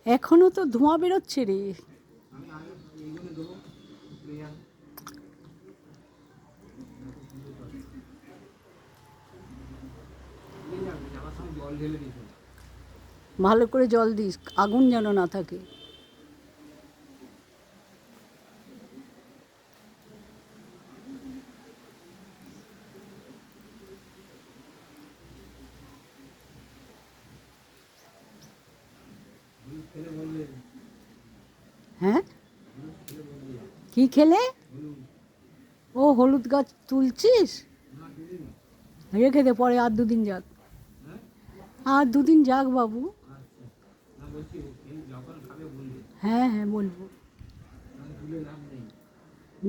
এখনো তো ধোঁয়া বেরোচ্ছে রে। ভালো করে জল দিস, আগুন যেন না থাকে। হ্যাঁ, কি খেলে? ও হলুদ গাছ তুলছিস? রেখে দে, পরে আর দুদিন যাক, আর দুদিন যাক বাবু। হ্যাঁ হ্যাঁ বলবো।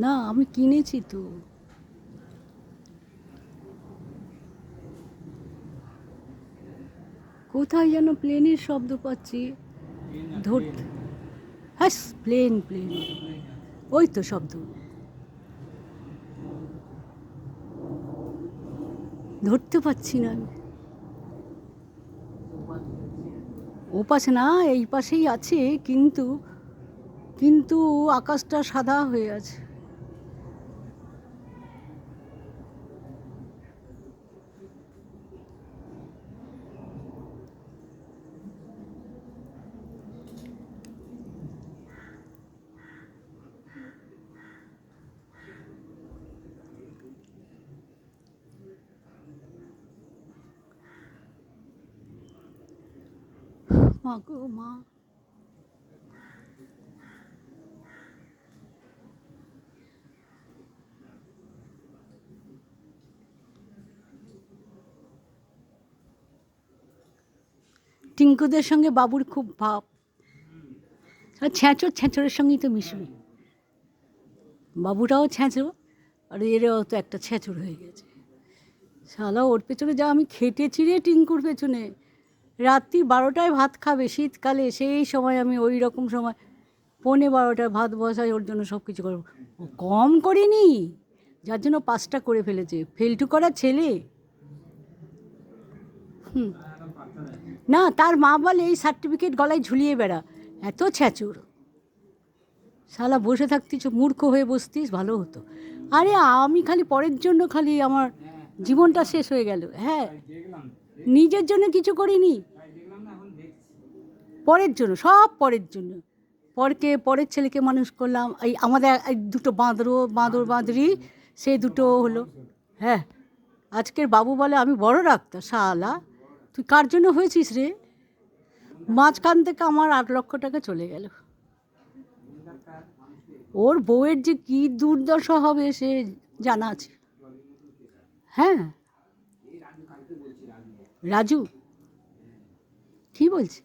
না আমি কিনেছি তো। কোথায় যেন প্লেনের শব্দ পাচ্ছি। ধরতে, হ্যাঁ প্লেন প্লেন, ওই তো শব্দ। ধরতে পাচ্ছি না আমি। ও পাশে না, এই পাশেই আছে, কিন্তু কিন্তু আকাশটা সাদা হয়ে আছে। মা গো মা। টিঙ্কুদের সঙ্গে বাবুর খুব ভাব, আর ছ্যাঁচোর ছ্যাঁচোরের সঙ্গেই তো মিশবে। বাবুটাও ছ্যাঁচো, আর এরাও তো একটা ছ্যাঁচোর হয়ে গেছে। শালা ওর পেছনে যা আমি খেটেছি রে, টিঙ্কুর পেছনে। রাত্রি 12টায় ভাত খাবে শীতকালে, সেই সময় আমি ওই রকম সময় 11:45 ভাত বসাই, ওর জন্য সব কিছু করবো। ও কম করিনি, যার জন্য 5টা করে ফেলেছে। ফেলটু করা ছেলে। হুম, না তার মা বলে এই সার্টিফিকেট গলায় ঝুলিয়ে বেড়া, এত ছ্যাঁচুর। শালা বসে থাকতিস, মূর্খ হয়ে বসতিস, ভালো হতো। আরে আমি খালি পরের জন্য, খালি আমার জীবনটা শেষ হয়ে গেল। হ্যাঁ, নিজের জন্য কিছু করিনি, পরের জন্য, সব পরের জন্য। পরের ছেলেকে মানুষ করলাম, এই আমাদের এই দুটো বাঁদরি, সে দুটো হলো। হ্যাঁ, আজকের বাবু বলে আমি বড় ডাক্তার। শালা তুই কার জন্য হয়েছিস রে? মাঝখান থেকে আমার 8 লক্ষ টাকা চলে গেল। ওর বউয়ের যে কী দুর্দশা হবে সে জানা আছে। হ্যাঁ, রাজু কি বলছে?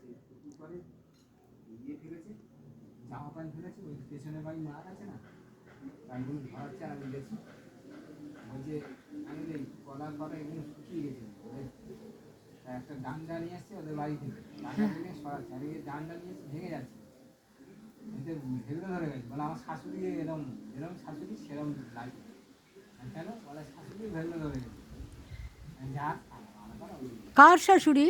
একটা ডান্ডা নিয়ে আসছে ওদের বাড়ি থেকে, ডান্ডা নিয়ে সরাচ্ছে, আর এই ডান্ডা নিয়ে ভেঙে যাচ্ছে, এতে ভেঙে ধরে গেছে। বলে আমার শাশুড়ি এরকম এরকম শাশুড়ি সেরকম লাগে। কেন বলে শাশুড়ি ভেঙে ধরে গেছে। কার শাশুড়ি?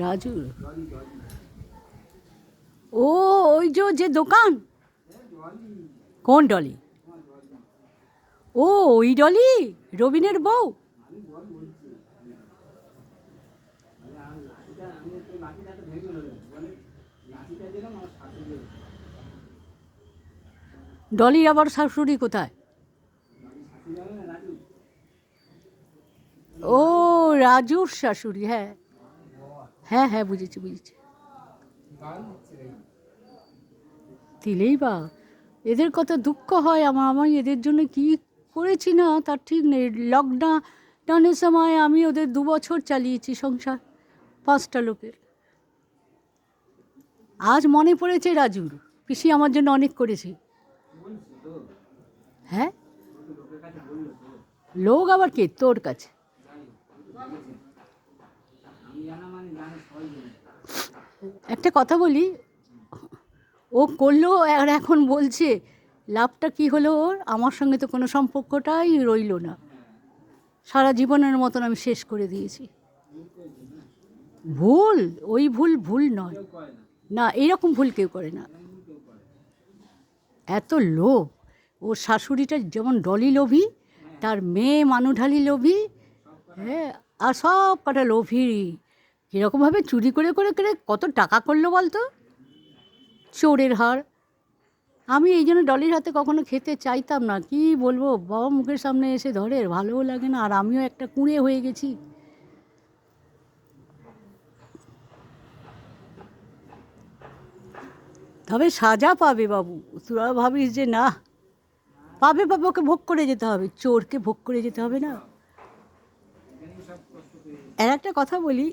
রাজু। ও ওই যে দোকান, কোন ডলি? ও ওই ডলি, রবিনের বউ। ডলির আবার শাশুড়ি কোথায়? ও রাজুর শাশুড়ি, হ্যাঁ হ্যাঁ হ্যাঁ, বুঝেছি বুঝেছি। দিলেই বা, এদের কত দুঃখ হয় আমার। আমি এদের জন্য কি করেছি না তার ঠিক নেই। লকডাউনের সময় আমি ওদের 2 বছর চালিয়েছি সংসার, 5টা লোকের। আজ মনে পড়েছে রাজুর, পিসি আমার জন্য অনেক করেছে। হ্যাঁ, লোক আবার কে তোর কাছে? একটা কথা বলি, ও করলো আর এখন বলছে লাভটা কি হলো ওর? আমার সঙ্গে তো কোনো সম্পর্কটাই রইল না, সারা জীবনের মতন আমি শেষ করে দিয়েছি। ভুল, ওই ভুল ভুল নয়। না, এইরকম ভুল কেউ করে না। এত লোভ! ওর শাশুড়িটা যেমন ডলি লোভী, তার মেয়ে মানুঢালি লোভী, হ্যাঁ, আর সব কটা লোভী। কীরকমভাবে চুরি করে করে করে কত টাকা করলো বলতো, চোরের হার। আমি এই জন্য ডলির হাতে কখনো খেতে চাইতাম না। কি বলবো, বাবা মুখের সামনে এসে ধরে, ভালোও লাগে না, আর আমিও একটা কুঁড়ে হয়ে গেছি। তবে সাজা পাবে বাবু, তোরা ভাবিস যে না, পাবে পাবে, ওকে ভোগ করে যেতে হবে, চোরকে ভোগ করে যেতে হবে না। আর একটা কথা বলি,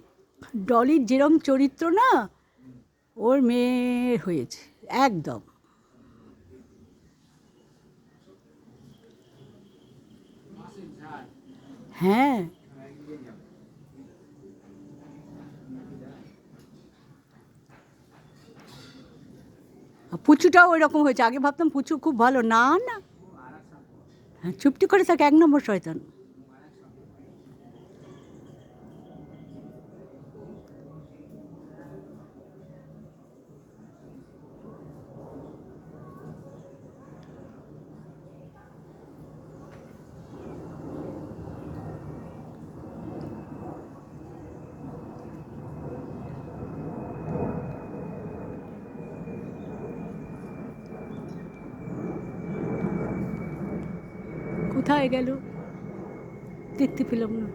ডলির যেরম চরিত্র না, ওর মেয়ে হয়েছে একদম। হ্যাঁ, পুচুটাও ওই রকম হয়েছে। আগে ভাবতাম পুচু খুব ভালো, না না, হ্যাঁ, চুপটি করে থাকে, 1 নম্বর শয়তান। কোথায় গেল দেখতে পেলাম না।